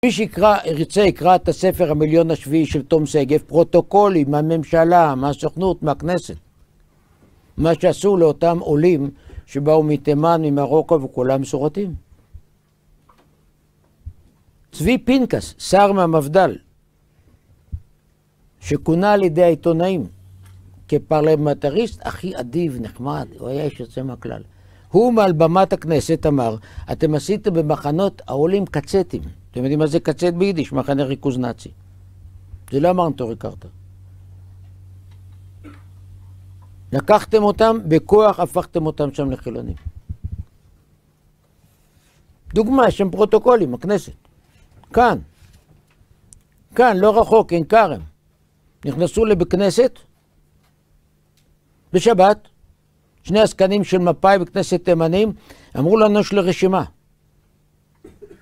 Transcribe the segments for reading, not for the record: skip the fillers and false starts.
מי שירצה יקרא את הספר המיליון השביעי של תום שגב, פרוטוקולים מהממשלה, מהסוכנות, מהכנסת. מה שעשו לאותם עולים שבאו מתימן, ממרוקו וכולם מסורתיים. צבי פנקס, שר מהמפד"ל, שכונה על ידי העיתונאים כפרלמנטריסט הכי אדיב, נחמד, הוא היה איש יוצא מהכלל. הוא מעל במת הכנסת אמר, אתם עשיתם במחנות העולים קצטים. אתם יודעים מה זה קצט ביידיש? מחנה ריכוז נאצי. זה לא אמר נטורי קרתא. לקחתם אותם, בכוח הפכתם אותם שם לחילונים. דוגמה, יש שם פרוטוקולים, הכנסת. כאן, לא רחוק, אין כרם. נכנסו לבכנסת, בשבת, שני עסקנים של מפא"י בכנסת תימנים, אמרו לנו יש לרשימה,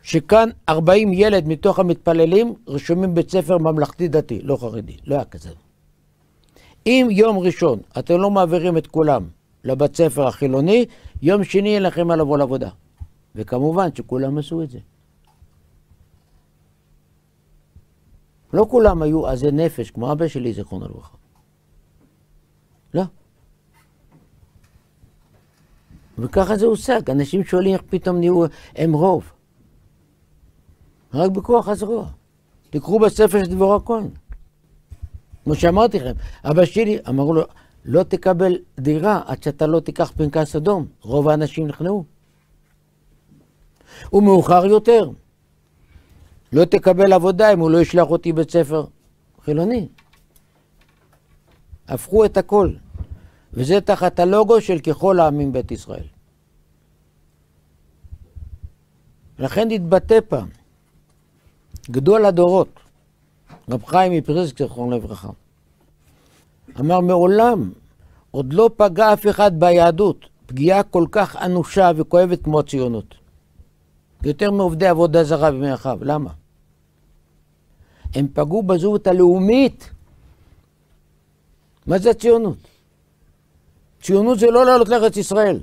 שכאן 40 ילד מתוך המתפללים רשומים בית ספר ממלכתי דתי, לא חרדי, לא היה כזה. אם יום ראשון אתם לא מעבירים את כולם לבית ספר החילוני, יום שני אין לכם מה לבוא לעבודה. וכמובן שכולם עשו את זה. לא כולם היו עזי נפש, כמו אבא שלי, זיכרונו לברכה. לא. וככה זה הושג. אנשים שואלים איך פתאום נהיו הם רוב. רק בכוח הזרוע. תקראו בספר של דבורה כהן. כמו שאמרתי לכם, אבא שלי אמרו לו, לא תקבל דירה עד שאתה לא תיקח פנקס אדום. רוב האנשים נכנעו. ומאוחר יותר, לא תקבל עבודה אם הוא לא ישלח אותי בית ספר חילוני. הפכו את הכל. וזה תחת הלוגו של ככל העמים בית ישראל. לכן התבטא פעם, גדול הדורות, רב חיים מפריזק זיכרונו לברכה, אמר מעולם עוד לא פגע אף אחד ביהדות פגיעה כל כך אנושה וכואבת כמו הציונות. יותר מעובדי עבודה זרה בימי אחאב. למה? הם פגעו בזהות הלאומית. מה זה הציונות? ציונות זה לא לעלות לארץ ישראל.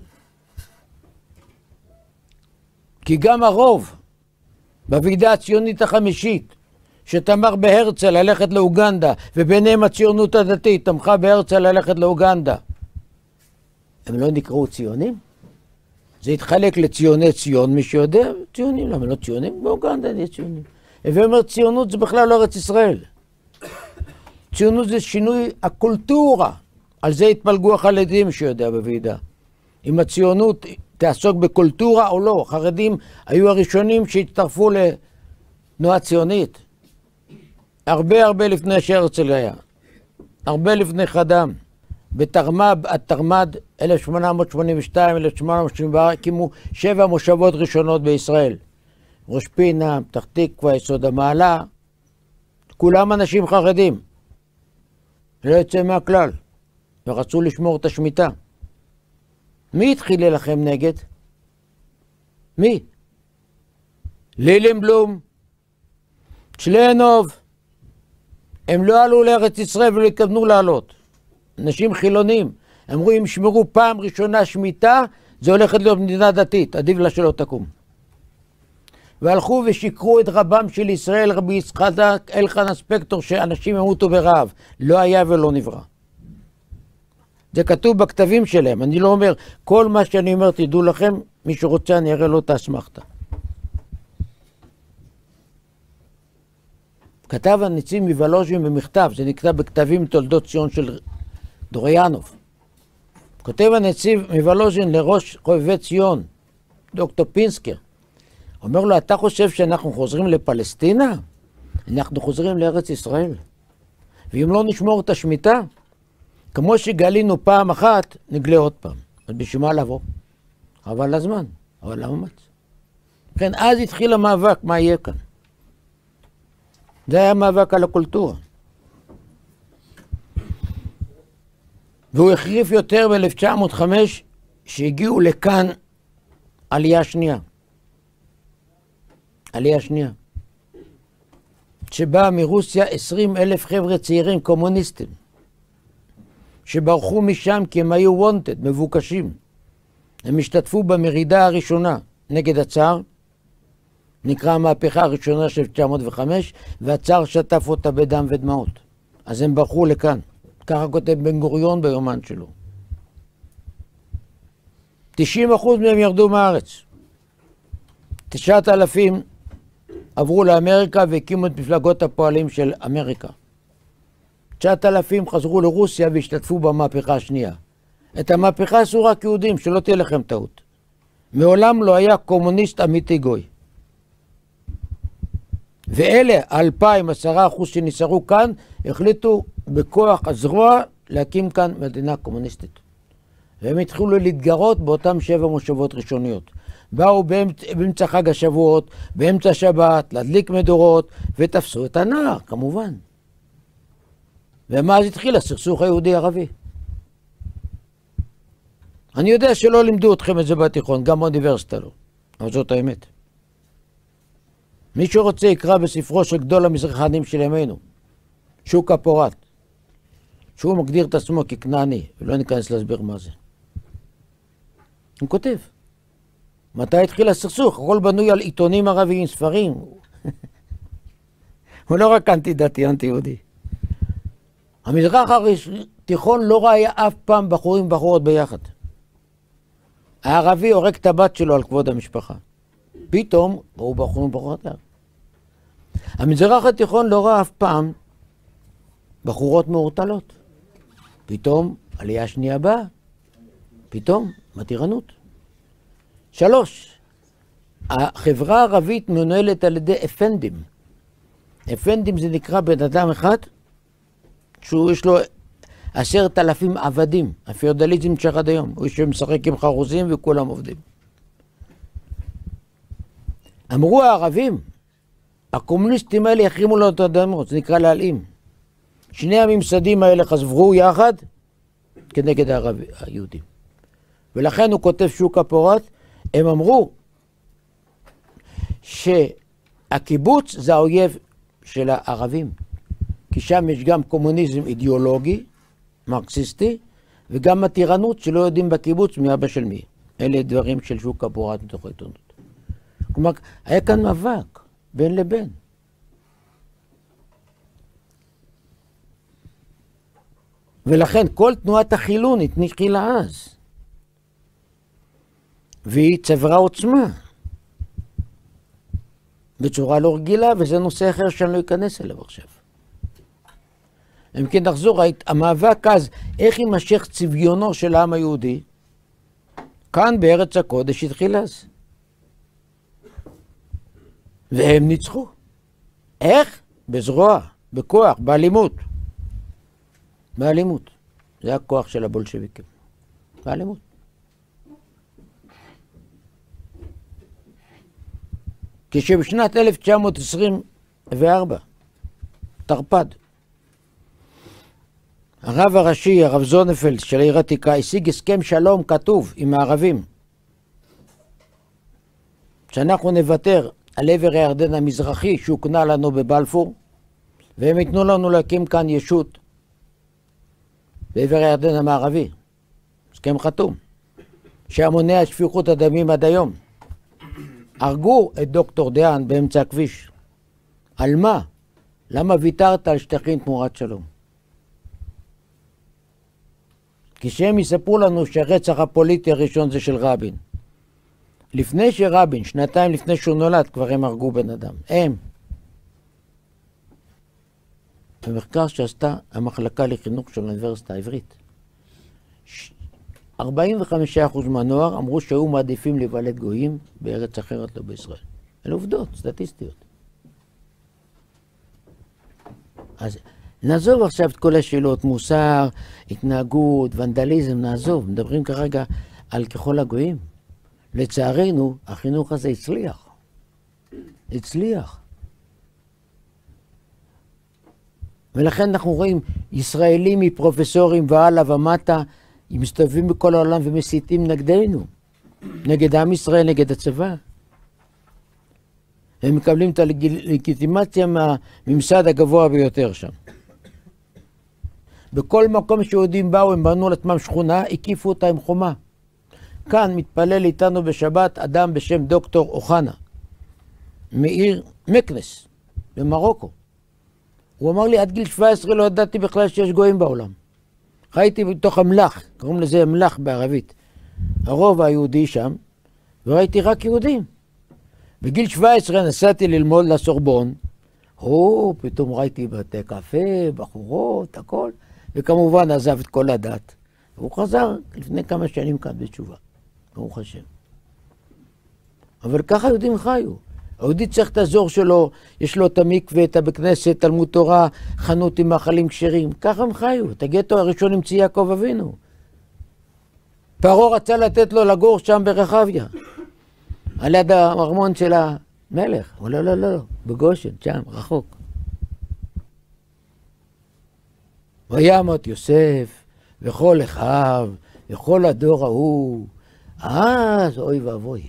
כי גם הרוב בוועידה הציונית החמישית שתמך בהרצל ללכת לאוגנדה, וביניהם הציונות הדתית תמכה בהרצל ללכת לאוגנדה, הם לא נקראו ציונים? זה התחלק לציוני ציון, מי שיודע, ציונים, למה לא ציונים? באוגנדה יש ציונים. ואומר, ציונות זה בכלל לא ארץ ישראל. ציונות זה שינוי הקולטורה. על זה התפלגו החרדים שיודע בוועידה. אם הציונות תעסוק בקולטורה או לא. החרדים היו הראשונים שהצטרפו לתנועה ציונית. הרבה לפני שהרצל היה. הרבה לפני חדם. בתרמ"ב עד תרמ"ד 1882-1884 הקימו 7 מושבות ראשונות בישראל. ראש פינה, פתח תקווה, יסוד המעלה. כולם אנשים חרדים. לא יוצא מהכלל. ורצו לשמור את השמיטה. מי התחיל להילחם נגד? מי? לילינבלום, צ'לנוב. הם לא עלו לארץ ישראל ולא התכוונו לעלות. אנשים חילונים. אמרו אם שמרו פעם ראשונה שמיטה, זה הולכת להיות מדינה דתית. עדיף לה שלא תקום. והלכו ושיקרו את רבם של ישראל, רבי יצחק אלחנן הספקטור, שאנשים ימותו ברעב. לא היה ולא נברא. זה כתוב בכתבים שלהם. אני לא אומר, כל מה שאני אומר תדעו לכם, מי שרוצה אני אראה לו את האסמכתה. כתב הנציב מוולוז'ין במכתב, זה נכתב בכתבים תולדות ציון של דוריאנוב. כותב הנציב מוולוז'ין לראש חובבי ציון, דוקטור פינסקר. אומר לו, אתה חושב שאנחנו חוזרים לפלסטינה? אנחנו חוזרים לארץ ישראל. ואם לא נשמור את השמיטה, כמו שגלינו פעם אחת, נגלה עוד פעם. אז בשביל מה לבוא? אבל הזמן, אבל המאמץ. לכן אז התחיל המאבק, מה יהיה כאן? זה היה מאבק על הקולטורה. והוא החריף יותר ב-1905, שהגיעו לכאן עלייה שנייה. עלייה שנייה. שבאה מרוסיה 20,000 חבר'ה צעירים קומוניסטים. שברחו משם כי הם היו wanted, מבוקשים. הם השתתפו במרידה הראשונה נגד הצאר, נקרא המהפכה הראשונה של 1905, והצאר שטף אותה בדם ודמעות. אז הם ברחו לכאן. ככה כותב בן גוריון ביומן שלו. 90% מהם ירדו מארץ. 9,000 עברו לאמריקה והקימו את מפלגות הפועלים של אמריקה. 9,000 חזרו לרוסיה והשתתפו במהפכה השנייה. את המהפכה עשו רק יהודים, שלא תהיה לכם טעות. מעולם לא היה קומוניסט אמיתי גוי. ואלה, 2,000, 10% שנשארו כאן, החליטו בכוח הזרוע להקים כאן מדינה קומוניסטית. והם התחילו להתגרות באותם 7 מושבות ראשוניות. באו באמצע חג השבועות, באמצע השבת, להדליק מדורות, ותפסו את הנער, כמובן. ומאז התחיל הסכסוך היהודי-ערבי. אני יודע שלא לימדו אתכם את זה בתיכון, גם באוניברסיטה לא. אבל זאת האמת. מי שרוצה יקרא בספרו של גדול המזרחנים של ימינו, שוקה פורט, שהוא מגדיר את עצמו ככנעני, ולא ניכנס להסביר מה זה. הוא כותב, מתי התחיל הסכסוך? הכל בנוי על עיתונים ערביים, ספרים. הוא לא רק אנטי-דתי, אנטי-יהודי. המזרח התיכון לא ראה אף פעם בחורים ובחורות ביחד. הערבי הורג את הבת שלו על כבוד המשפחה. פתאום ראו בחורים ובחורות יחד. המזרח התיכון לא ראה אף פעם בחורות מעורטלות. פתאום עלייה שנייה באה. פתאום מתירנות. 3. החברה הערבית מנוהלת על ידי אפנדים. אפנדים זה נקרא בן אדם אחד שיש לו 10,000 עבדים. הפיודליזם נשאר עד היום. הוא שמשחק עם חרוזים וכולם עובדים. אמרו הערבים, הקומוניסטים האלה יחרימו לו את האדמות, זה נקרא להלאים. שני הממסדים האלה חזרו יחד כנגד היהודים. ולכן הוא כותב שוקה פורט, הם אמרו שהקיבוץ זה האויב של הערבים. כי שם יש גם קומוניזם אידיאולוגי, מרקסיסטי, וגם הטירנות שלא יודעים בקיבוץ מי אבא של מי. אלה דברים של שוקה פורט מתוך העיתונות. כלומר, היה כאן מאבק בין לבין. ולכן כל תנועת החילון התחילה אז. והיא צברה עוצמה. בצורה לא רגילה, וזה נושא אחר שאני לא אכנס אליו עכשיו. אם כן נחזור, המאבק אז, איך יימשך צביונו של העם היהודי? כאן בארץ הקודש התחיל אז. והם ניצחו. איך? בזרוע, בכוח, באלימות. באלימות. זה הכוח של הבולשביקים. באלימות. כשבשנת 1924, תרפ"ד, הרב הראשי, הרב זונפלד של העיר העתיקה, השיג הסכם שלום כתוב עם הערבים. שאנחנו נוותר על עבר הירדן המזרחי שהוקנה לנו בבלפור, והם ייתנו לנו להקים כאן ישות בעבר הירדן המערבי. הסכם חתום, שהמונע שפיכות הדמים עד היום. הרגו את דוקטור דיין באמצע הכביש. על מה? למה ויתרת על שטחים תמורת שלום? כשהם יספרו לנו שהרצח הפוליטי הראשון זה של רבין. לפני שרבין, 2 לפני שהוא נולד, כבר הם הרגו בן אדם. הם. במחקר שעשתה המחלקה לחינוך של האוניברסיטה העברית, 45% מהנוער אמרו שהיו מעדיפים להיוולד גויים בארץ אחרת לא בישראל. אלה עובדות, סטטיסטיות. אז נעזוב עכשיו את כל השאלות, מוסר, התנהגות, ונדליזם, נעזוב. מדברים כרגע על ככל הגויים. לצערנו, החינוך הזה הצליח. הצליח. ולכן אנחנו רואים ישראלים מפרופסורים והלאה ומטה, מסתובבים בכל העולם ומסיתים נגדנו. נגד עם ישראל, נגד הצבא. הם מקבלים את הלגיטימציה מהממסד הגבוה ביותר שם. בכל מקום שיהודים באו, הם בנו לעצמם שכונה, הקיפו אותה עם חומה. כאן מתפלל איתנו בשבת אדם בשם דוקטור אוחנה. מעיר מקנס, במרוקו. הוא אמר לי, עד גיל 17 לא ידעתי בכלל שיש גויים בעולם. חייתי בתוך אמל"ח, קוראים לזה אמל"ח בערבית. הרוב היהודי שם, וראיתי רק יהודים. בגיל 17 נסעתי ללמוד לסורבון, פתאום ראיתי בתי קפה, בחורות, הכל, וכמובן עזב את כל הדת. והוא חזר לפני כמה שנים כאן בתשובה, ברוך השם. אבל ככה יהודים חיו. היהודי צריך את האזור שלו, יש לו את המקווה, את הבית כנסת, תלמוד תורה, חנות עם מאכלים כשרים. ככה הם חיו. את הגטו הראשון המציא יעקב אבינו. פרעה רצה לתת לו לגור שם ברחביה, על יד הארמון של המלך. הוא לא, בגושן, שם, רחוק. וימות יוסף, וכל אחיו, וכל הדור ההוא. אז אוי ואבוי.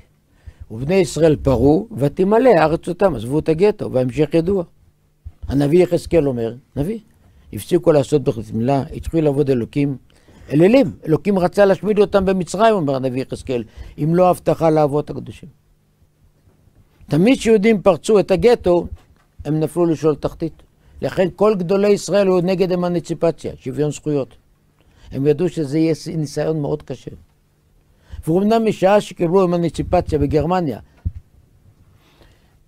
ובני ישראל פרו, ותמלא הארץ אותם, עזבו את הגטו, והמשך ידוע. הנביא יחזקאל אומר, נביא, הפסיקו לעשות ברית מילה, התחילו לעבוד אלוקים, אלילים. אלוקים רצה להשמיד אותם במצרים, אומר הנביא יחזקאל, אם לא הבטחה לאבות הקדושים. תמיד שיהודים פרצו את הגטו, הם נפלו לשאול תחתית. לכן כל גדולי ישראל היו נגד אמנציפציה, שוויון זכויות. הם ידעו שזה יהיה ניסיון מאוד קשה. ואומנם משעה שקיבלו אמנציפציה בגרמניה,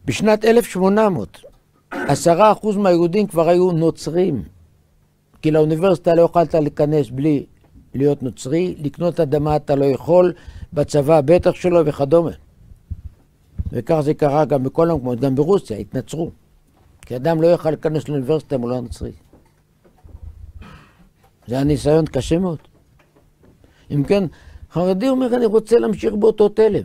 בשנת 1800, 10% מהיהודים כבר היו נוצרים, כי לאוניברסיטה לא יכולת להיכנס בלי להיות נוצרי, לקנות אדמה אתה לא יכול, בצבא בטח שלו וכדומה. וכך זה קרה גם בכל המקומות, גם ברוסיה, התנצרו. כי אדם לא יוכל להיכנס לאוניברסיטה אם הוא לא נוצרי. זה היה ניסיון קשה מאוד. אם כן, חרדי אומר, אני רוצה להמשיך באותו תלם.